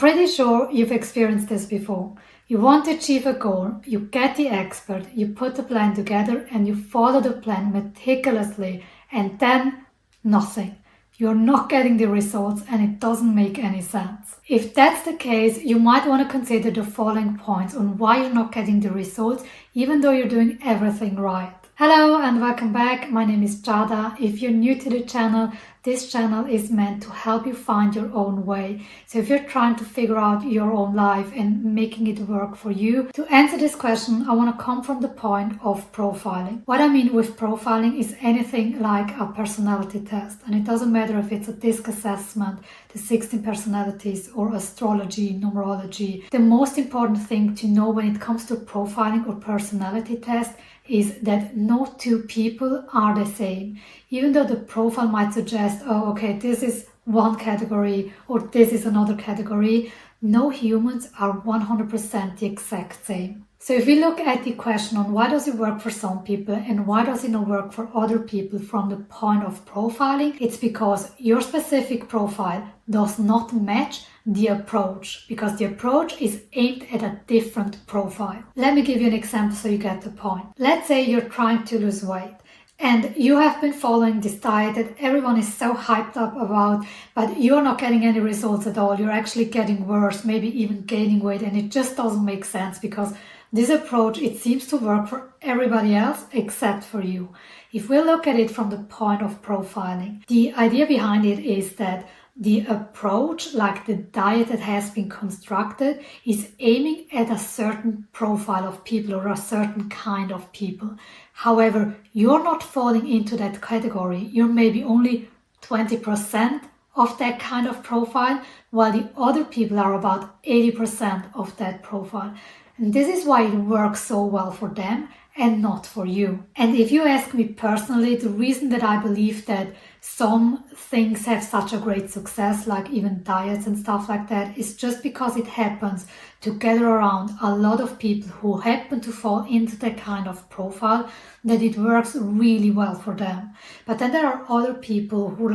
pretty sure you've experienced this before. You want to achieve a goal, you get the expert, you put the plan together and you follow the plan meticulously, and then nothing. You're not getting the results and it doesn't make any sense. If that's the case, you might want to consider the following points on why you're not getting the results even though you're doing everything right. Hello and welcome back. My name is Jada. If you're new to the channel, this channel is meant to help you find your own way. So if you're trying to figure out your own life and making it work for you, to answer this question, I want to come from the point of profiling. What I mean with profiling is anything like a personality test. And it doesn't matter if it's a DISC assessment, the 16 personalities, or astrology, numerology. The most important thing to know when it comes to profiling or personality test is that no two people are the same. Even though the profile might suggest, oh, okay, this is one category or this is another category, no humans are 100% the exact same. So if we look at the question on why does it work for some people and why does it not work for other people from the point of profiling, it's because your specific profile does not match the approach, because the approach is aimed at a different profile. Let me give you an example so you get the point. Let's say you're trying to lose weight and you have been following this diet that everyone is so hyped up about, but you're not getting any results at all. You're actually getting worse, maybe even gaining weight, and it just doesn't make sense because this approach, it seems to work for everybody else except for you. If we look at it from the point of profiling, the idea behind it is that the approach, like the diet that has been constructed, is aiming at a certain profile of people or a certain kind of people. However, you're not falling into that category. You're maybe only 20% of that kind of profile, while the other people are about 80% of that profile. And this is why it works so well for them and not for you. And if you ask me personally, the reason that I believe that some things have such a great success, like even diets and stuff like that, is just because it happens to gather around a lot of people who happen to fall into that kind of profile, that it works really well for them. But then there are other people who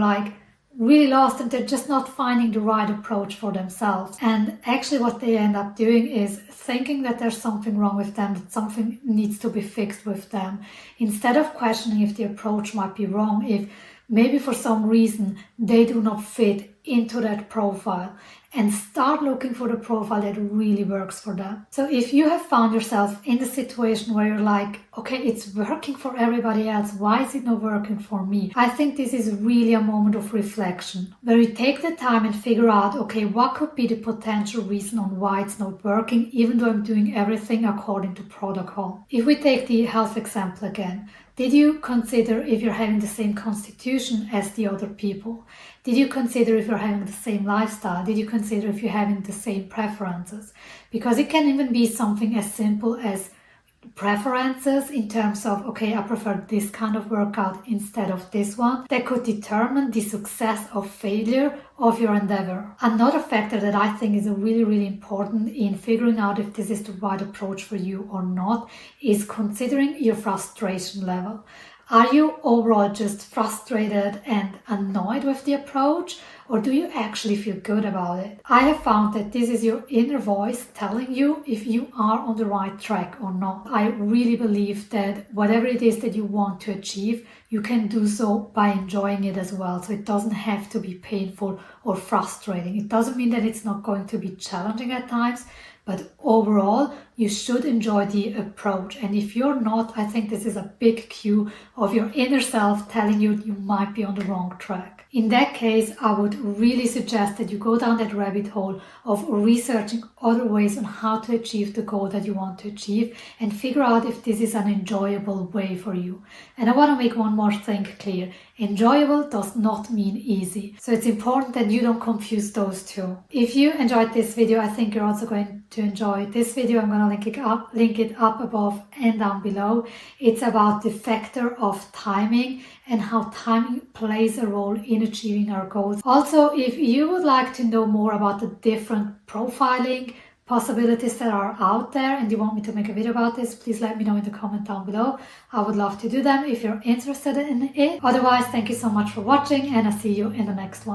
really lost and they're just not finding the right approach for themselves. And actually what they end up doing is thinking that there's something wrong with them, that something needs to be fixed with them, instead of questioning if the approach might be wrong, if maybe for some reason they do not fit into that profile, and start looking for the profile that really works for them. So if you have found yourself in the situation where you're like, okay, it's working for everybody else, why is it not working for me? I think this is really a moment of reflection, where you take the time and figure out, okay, what could be the potential reason on why it's not working, even though I'm doing everything according to protocol. If we take the health example again, did you consider if you're having the same constitution as the other people? Did you consider if you're having the same lifestyle? Did you consider if you're having the same preferences? Because it can even be something as simple as preferences in terms of, okay, I prefer this kind of workout instead of this one, that could determine the success or failure of your endeavor. Another factor that I think is really important in figuring out if this is the right approach for you or not is considering your frustration level. Are you overall just frustrated and annoyed with the approach, or do you actually feel good about it? I have found that this is your inner voice telling you if you are on the right track or not. I really believe that whatever it is that you want to achieve, you can do so by enjoying it as well. So it doesn't have to be painful or frustrating. It doesn't mean that it's not going to be challenging at times, but overall, you should enjoy the approach. And if you're not, I think this is a big cue of your inner self telling you you might be on the wrong track. In that case, I would really suggest that you go down that rabbit hole of researching other ways on how to achieve the goal that you want to achieve and figure out if this is an enjoyable way for you. And I want to make one more thing clear. Enjoyable does not mean easy. So it's important that you don't confuse those two. If you enjoyed this video, I think you're also going to enjoy this video. I'm going to link it up above and down below. It's about the factor of timing and how timing plays a role in achieving our goals. Also, if you would like to know more about the different profiling possibilities that are out there and you want me to make a video about this, please let me know in the comment down below. I would love to do them if you're interested in it. Otherwise, thank you so much for watching and I'll see you in the next one.